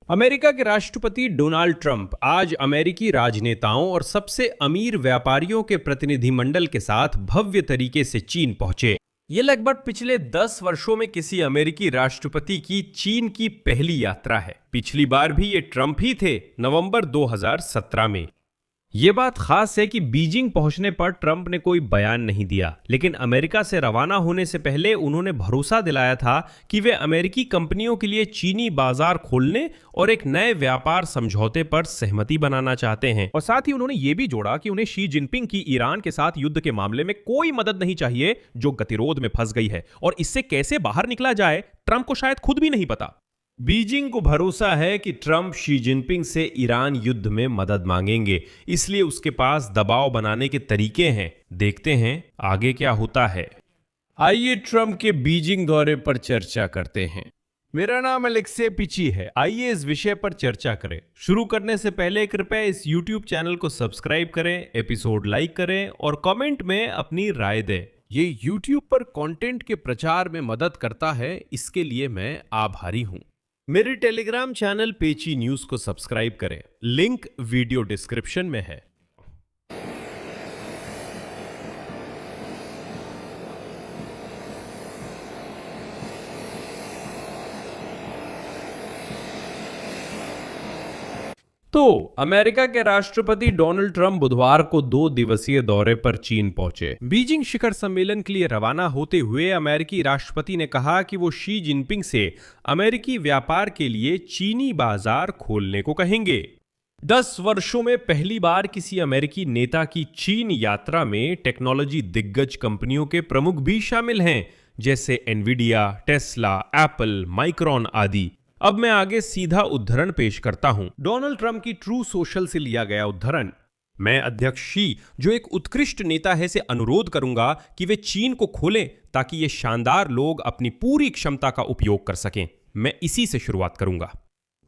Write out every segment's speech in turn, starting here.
America के राष्ट्रपति Donald Trump आज अमेरिकी राजनेताओं और सबसे अमीर व्यापारियों के प्रतिनिधिमंडल के साथ भव्य तरीके से चीन पहुंचे। ये लगभग पिछले 10 वर्षों में किसी अमेरिकी राष्ट्रपति की चीन की पहली यात्रा है। पिछली बार भी ये ट्रंप ही थे, नवंबर 2017 में। ये बात खास है कि बीजिंग पहुंचने पर ट्रंप ने कोई बयान नहीं दिया, लेकिन अमेरिका से रवाना होने से पहले उन्होंने भरोसा दिलाया था कि वे अमेरिकी कंपनियों के लिए चीनी बाजार खोलने और एक नए व्यापार समझौते पर सहमति बनाना चाहते हैं। और साथ ही उन्होंने ये भी जोड़ा कि उन्हें शी जिनपिंग की ईरान के साथ युद्ध के मामले में कोई मदद नहीं चाहिए, जो गतिरोध में फंस गई है, और इससे कैसे बाहर निकला जाए ट्रंप को शायद खुद भी नहीं पता। बीजिंग को भरोसा है कि ट्रंप शी जिनपिंग से ईरान युद्ध में मदद मांगेंगे, इसलिए उसके पास दबाव बनाने के तरीके हैं। देखते हैं आगे क्या होता है। आइए ट्रंप के बीजिंग दौरे पर चर्चा करते हैं। मेरा नाम अलेक्से पिची है। आइए इस विषय पर चर्चा करें। शुरू करने से पहले कृपया इस YouTube चैनल को सब्सक्राइब करें, एपिसोड लाइक करें और कमेंट में अपनी राय दें। ये YouTube पर कंटेंट के प्रचार में मदद करता है, इसके लिए मैं आभारी हूं। मेरे टेलीग्राम चैनल पेची न्यूज को सब्सक्राइब करें, लिंक वीडियो डिस्क्रिप्शन में है। तो अमेरिका के राष्ट्रपति डोनाल्ड ट्रंप बुधवार को 2 दिवसीय दौरे पर चीन पहुंचे। बीजिंग शिखर सम्मेलन के लिए रवाना होते हुए अमेरिकी राष्ट्रपति ने कहा कि वो शी जिनपिंग से अमेरिकी व्यापार के लिए चीनी बाजार खोलने को कहेंगे। 10 वर्षों में पहली बार किसी अमेरिकी नेता की चीन यात्रा में टेक्नोलॉजी दिग्गज कंपनियों के प्रमुख भी शामिल हैं, जैसे एनवीडिया, टेस्ला, एप्पल, माइक्रॉन आदि। अब मैं आगे सीधा उद्धरण पेश करता हूं। डोनाल्ड ट्रंप की ट्रू सोशल से लिया गया उद्धरण। मैं अध्यक्ष शी, जो एक उत्कृष्ट नेता है, से अनुरोध करूंगा कि वे चीन को खोलें ताकि ये शानदार लोग अपनी पूरी क्षमता का उपयोग कर सकें। मैं इसी से शुरुआत करूंगा।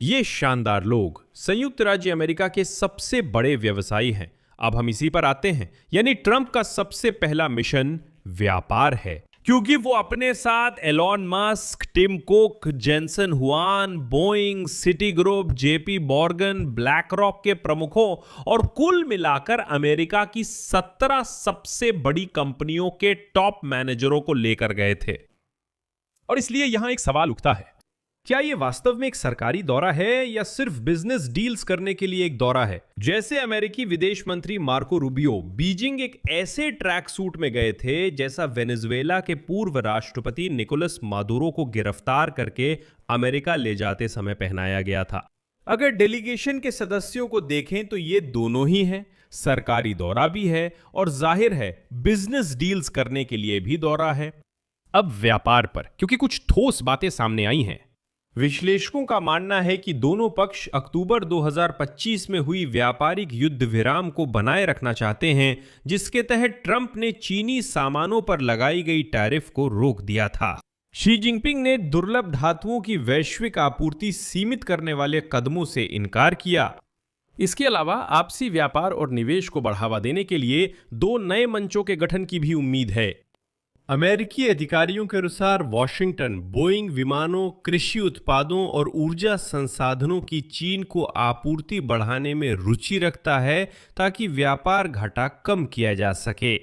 ये शानदार लोग संयुक्त राज्य अमेरिका के सबसे बड़े व्यवसायी हैं। अब हम इसी पर आते हैं, यानी ट्रंप का सबसे पहला मिशन व्यापार है, क्योंकि वो अपने साथ Elon Musk, Tim Cook, Jensen Huang, Boeing, Citigroup, JP Morgan, BlackRock के प्रमुखों और कुल मिलाकर अमेरिका की 17 सबसे बड़ी कंपनियों के टॉप मैनेजरों को लेकर गए थे। और इसलिए यहां एक सवाल उठता है, क्या यह वास्तव में एक सरकारी दौरा है या सिर्फ बिजनेस डील्स करने के लिए एक दौरा है? जैसे अमेरिकी विदेश मंत्री मार्को रूबियो बीजिंग एक ऐसे ट्रैक सूट में गए थे जैसा वेनेजुएला के पूर्व राष्ट्रपति निकोलस मादुरो को गिरफ्तार करके अमेरिका ले जाते समय पहनाया गया था। अगर डेलीगेशन के सदस्यों को देखें तो ये दोनों ही हैं। सरकारी दौरा भी है और जाहिर है बिजनेस डील्स करने के लिए भी दौरा है। अब व्यापार पर, क्योंकि कुछ ठोस बातें सामने आई हैं। विश्लेषकों का मानना है कि दोनों पक्ष अक्टूबर 2025 में हुई व्यापारिक युद्ध विराम को बनाए रखना चाहते हैं, जिसके तहत ट्रंप ने चीनी सामानों पर लगाई गई टैरिफ को रोक दिया था। शी जिनपिंग ने दुर्लभ धातुओं की वैश्विक आपूर्ति सीमित करने वाले कदमों से इनकार किया। इसके अलावा आपसी व्यापार और निवेश को बढ़ावा देने के लिए 2 नए मंचों के गठन की भी उम्मीद है। अमेरिकी अधिकारियों के अनुसार वॉशिंगटन बोइंग विमानों, कृषि उत्पादों और ऊर्जा संसाधनों की चीन को आपूर्ति बढ़ाने में रुचि रखता है ताकि व्यापार घाटा कम किया जा सके।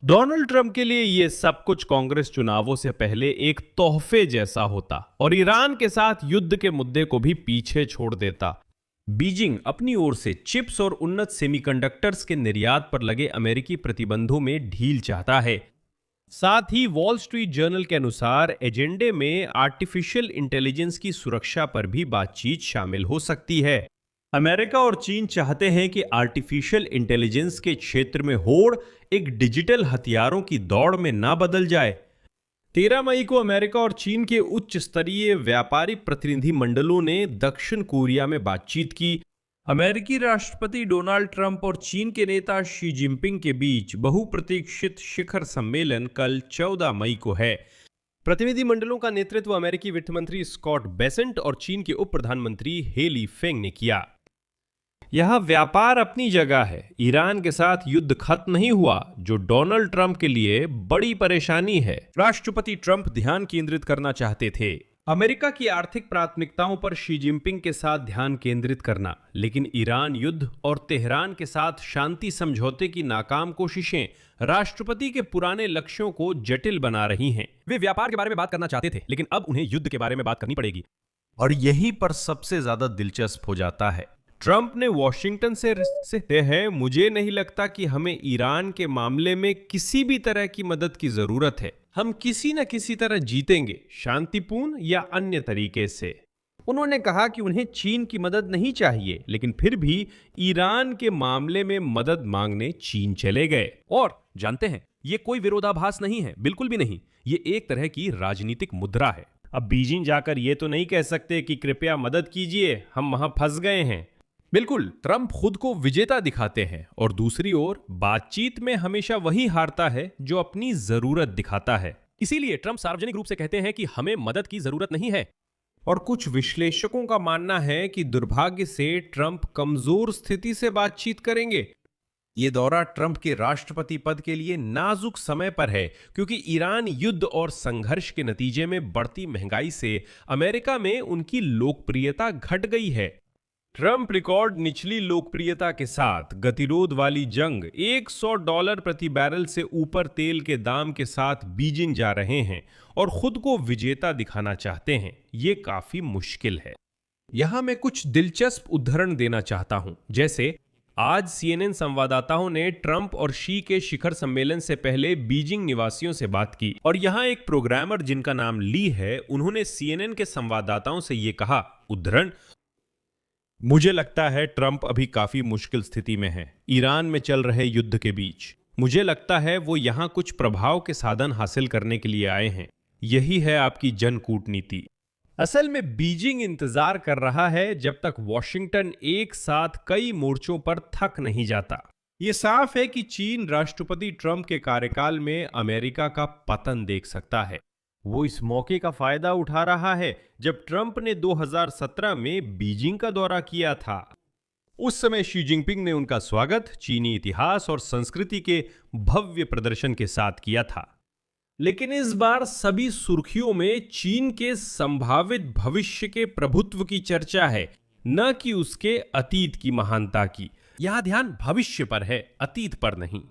डोनाल्ड ट्रंप के लिए यह सब कुछ कांग्रेस चुनावों से पहले एक तोहफे जैसा होता और ईरान के साथ युद्ध के मुद्दे को भी पीछे छोड़ देता। बीजिंग अपनी ओर से चिप्स और उन्नत सेमीकंडक्टर्स के निर्यात पर लगे अमेरिकी प्रतिबंधों में ढील चाहता है। साथ ही वॉल स्ट्रीट जर्नल के अनुसार एजेंडे में आर्टिफिशियल इंटेलिजेंस की सुरक्षा पर भी बातचीत शामिल हो सकती है। अमेरिका और चीन चाहते हैं कि आर्टिफिशियल इंटेलिजेंस के क्षेत्र में होड़ एक डिजिटल हथियारों की दौड़ में ना बदल जाए। 13 मई को अमेरिका और चीन के उच्च स्तरीय व्यापारिक प्रतिनिधि मंडलों ने दक्षिण कोरिया में बातचीत की। अमेरिकी राष्ट्रपति डोनाल्ड ट्रंप और चीन के नेता शी जिनपिंग के बीच बहुप्रतीक्षित शिखर सम्मेलन कल 14 मई को है। प्रतिनिधि मंडलों का नेतृत्व अमेरिकी वित्त मंत्री स्कॉट बेसेंट और चीन के उप प्रधानमंत्री हेली फेंग ने किया। यहां व्यापार अपनी जगह है। ईरान के साथ युद्ध खत्म नहीं हुआ, जो डोनाल्ड ट्रंप के लिए बड़ी परेशानी है। राष्ट्रपति ट्रंप ध्यान केंद्रित करना चाहते थे। अमेरिका की आर्थिक प्राथमिकताओं पर शी जिनपिंग के साथ ध्यान केंद्रित करना, लेकिन ईरान युद्ध और तेहरान के साथ शांति समझौते की नाकाम कोशिशें राष्ट्रपति के पुराने लक्ष्यों को जटिल बना रही हैं। वे व्यापार के बारे में बात करना चाहते थे, लेकिन अब उन्हें युद्ध के बारे में बात करनी पड़ेगी। और यहीं पर सबसे ज्यादा दिलचस्प हो जाता है। ट्रंप ने वॉशिंगटन से है, मुझे नहीं लगता कि हमें ईरान के मामले में किसी भी तरह की मदद की जरूरत है। हम किसी न किसी तरह जीतेंगे, शांतिपूर्ण या अन्य तरीके से। उन्होंने कहा कि उन्हें चीन की मदद नहीं चाहिए, लेकिन फिर भी ईरान के मामले में मदद मांगने चीन चले गए। और जानते हैं, ये कोई विरोधाभास नहीं है, बिल्कुल भी नहीं। ये एक तरह की राजनीतिक मुद्रा है। अब बीजिंग जाकर ये तो नहीं कह सकते कि कृपया मदद कीजिए, हम वहां फंस गए हैं। बिल्कुल, ट्रंप खुद को विजेता दिखाते हैं और दूसरी ओर बातचीत में हमेशा वही हारता है जो अपनी जरूरत दिखाता है। इसीलिए ट्रंप सार्वजनिक रूप से कहते हैं कि हमें मदद की जरूरत नहीं है। और कुछ विश्लेषकों का मानना है कि दुर्भाग्य से ट्रंप कमजोर स्थिति से बातचीत करेंगे। ये दौरा ट्रंप के राष्ट्रपति पद के लिए नाजुक समय पर है, क्योंकि ईरान युद्ध और संघर्ष के नतीजे में बढ़ती महंगाई से अमेरिका में उनकी लोकप्रियता घट गई है। ट्रंप रिकॉर्ड निचली लोकप्रियता के साथ गतिरोध वाली जंग, $100 प्रति बैरल से ऊपर तेल के दाम के साथ बीजिंग जा रहे हैं और खुद को विजेता दिखाना चाहते हैं। ये काफी मुश्किल है। यहां मैं कुछ दिलचस्प उदाहरण देना चाहता हूं। जैसे आज CNN संवाददाताओं ने ट्रंप और शी के शिखर सम्मेलन से पहले बीजिंग निवासियों से बात की, और यहां एक प्रोग्रामर जिनका नाम ली है, उन्होंने CNN के संवाददाताओं से यह कहा, उद्धरण, मुझे लगता है ट्रंप अभी काफी मुश्किल स्थिति में है ईरान में चल रहे युद्ध के बीच। मुझे लगता है वो यहां कुछ प्रभाव के साधन हासिल करने के लिए आए हैं। यही है आपकी जन कूटनीति। असल में बीजिंग इंतजार कर रहा है जब तक वॉशिंगटन एक साथ कई मोर्चों पर थक नहीं जाता। ये साफ है कि चीन राष्ट्रपति ट्रंप के कार्यकाल में अमेरिका का पतन देख सकता है। वो इस मौके का फायदा उठा रहा है जब ट्रंप ने 2017 में बीजिंग का दौरा किया था। उस समय शी जिनपिंग ने उनका स्वागत चीनी इतिहास और संस्कृति के भव्य प्रदर्शन के साथ किया था। लेकिन इस बार सभी सुर्खियों में चीन के संभावित भविष्य के प्रभुत्व की चर्चा है, न कि उसके अतीत की महानता की। यहां ध्यान भविष्य पर है, अतीत पर नहीं।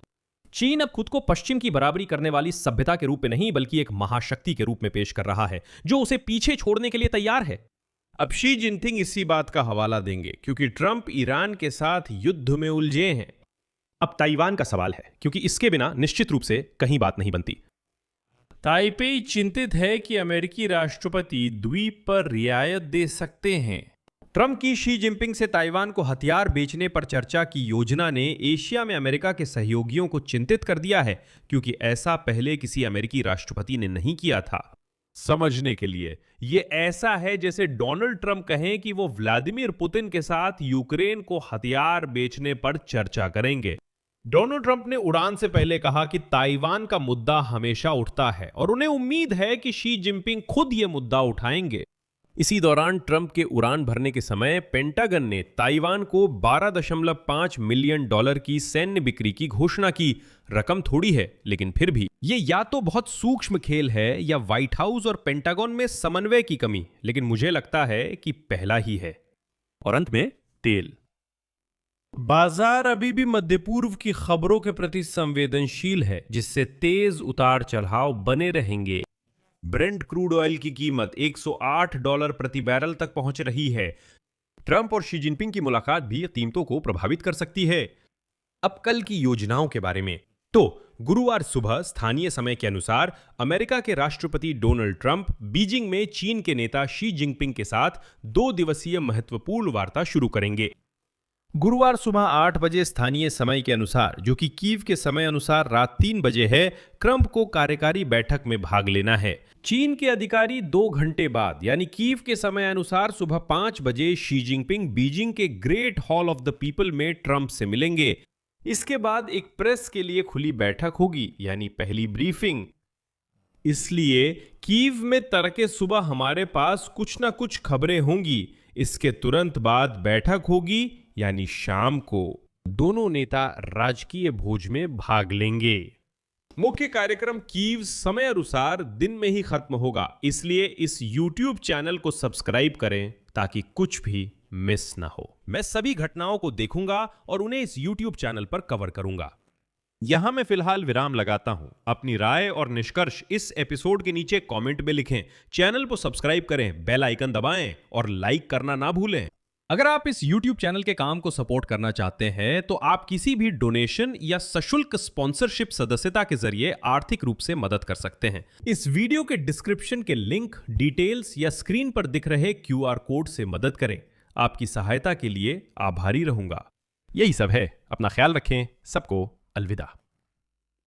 चीन अब खुद को पश्चिम की बराबरी करने वाली सभ्यता के रूप में नहीं, बल्कि एक महाशक्ति के रूप में पेश कर रहा है जो उसे पीछे छोड़ने के लिए तैयार है। अब शी जिनपिंग इसी बात का हवाला देंगे, क्योंकि ट्रंप ईरान के साथ युद्ध में उलझे हैं। अब ताइवान का सवाल है, क्योंकि इसके बिना निश्चित रूप से कहीं बात नहीं बनती। ताइपेई चिंतित है कि अमेरिकी राष्ट्रपति द्वीप पर रियायत दे सकते हैं। ट्रंप की शी जिनपिंग से ताइवान को हथियार बेचने पर चर्चा की योजना ने एशिया में अमेरिका के सहयोगियों को चिंतित कर दिया है, क्योंकि ऐसा पहले किसी अमेरिकी राष्ट्रपति ने नहीं किया था। समझने के लिए ये ऐसा है जैसे डोनाल्ड ट्रंप कहें कि वो व्लादिमीर पुतिन के साथ यूक्रेन को हथियार बेचने पर चर्चा करेंगे। डोनाल्ड ट्रंप ने उड़ान से पहले कहा कि ताइवान का मुद्दा हमेशा उठता है और उन्हें उम्मीद है कि शी जिनपिंग खुद ये मुद्दा उठाएंगे। इसी दौरान ट्रंप के उड़ान भरने के समय पेंटागन ने ताइवान को $12.5 मिलियन की सैन्य बिक्री की घोषणा की। रकम थोड़ी है, लेकिन फिर भी ये या तो बहुत सूक्ष्म खेल है या व्हाइट हाउस और पेंटागन में समन्वय की कमी, लेकिन मुझे लगता है कि पहला ही है। और अंत में तेल। बाजार अभी भी मध्य पूर्व की खबरों के प्रति संवेदनशील है, जिससे तेज उतार चढ़ाव बने रहेंगे। ब्रेंट क्रूड ऑयल की कीमत $108 प्रति बैरल तक पहुंच रही है। ट्रंप और शी जिनपिंग की मुलाकात भी कीमतों को प्रभावित कर सकती है। अब कल की योजनाओं के बारे में, तो गुरुवार सुबह स्थानीय समय के अनुसार अमेरिका के राष्ट्रपति डोनाल्ड ट्रंप बीजिंग में चीन के नेता शी जिनपिंग के साथ 2 दिवसीय महत्वपूर्ण वार्ता शुरू करेंगे। गुरुवार सुबह 8 बजे स्थानीय समय के अनुसार, जो कि कीव के समय अनुसार रात 3 बजे है, ट्रंप को कार्यकारी बैठक में भाग लेना है। चीन के अधिकारी 2 घंटे बाद यानी कीव के समय अनुसार सुबह 5 बजे शी जिनपिंग बीजिंग के great hall of the people में ट्रंप से मिलेंगे। इसके बाद एक प्रेस के लिए खुली बैठक होगी, यानी पहली ब्रीफिंग। इसलिए कीव में तड़के सुबह हमारे पास कुछ ना कुछ खबरें होंगी। इसके तुरंत बाद बैठक होगी, यानी शाम को। दोनों नेता राजकीय भोज में भाग लेंगे। मुख्य कार्यक्रम कीव समय अनुसार दिन में ही खत्म होगा, इसलिए इस YouTube चैनल को सब्सक्राइब करें ताकि कुछ भी मिस ना हो। मैं सभी घटनाओं को देखूंगा और उन्हें इस YouTube चैनल पर कवर करूंगा। यहां मैं फिलहाल विराम लगाता हूं। अपनी राय और निष्कर्ष इस एपिसोड के नीचे कमेंट में लिखें। चैनल को सब्सक्राइब करें, बेल आइकन दबाएं और लाइक करना ना भूलें। अगर आप इस YouTube चैनल के काम को सपोर्ट करना चाहते हैं तो आप किसी भी डोनेशन या सशुल्क स्पॉन्सरशिप सदस्यता के जरिए आर्थिक रूप से मदद कर सकते हैं। इस वीडियो के डिस्क्रिप्शन के लिंक, डिटेल्स या स्क्रीन पर दिख रहे QR कोड से मदद करें। आपकी सहायता के लिए आभारी रहूंगा। यही सब है। अपना ख्याल रखें। सबको अलविदा।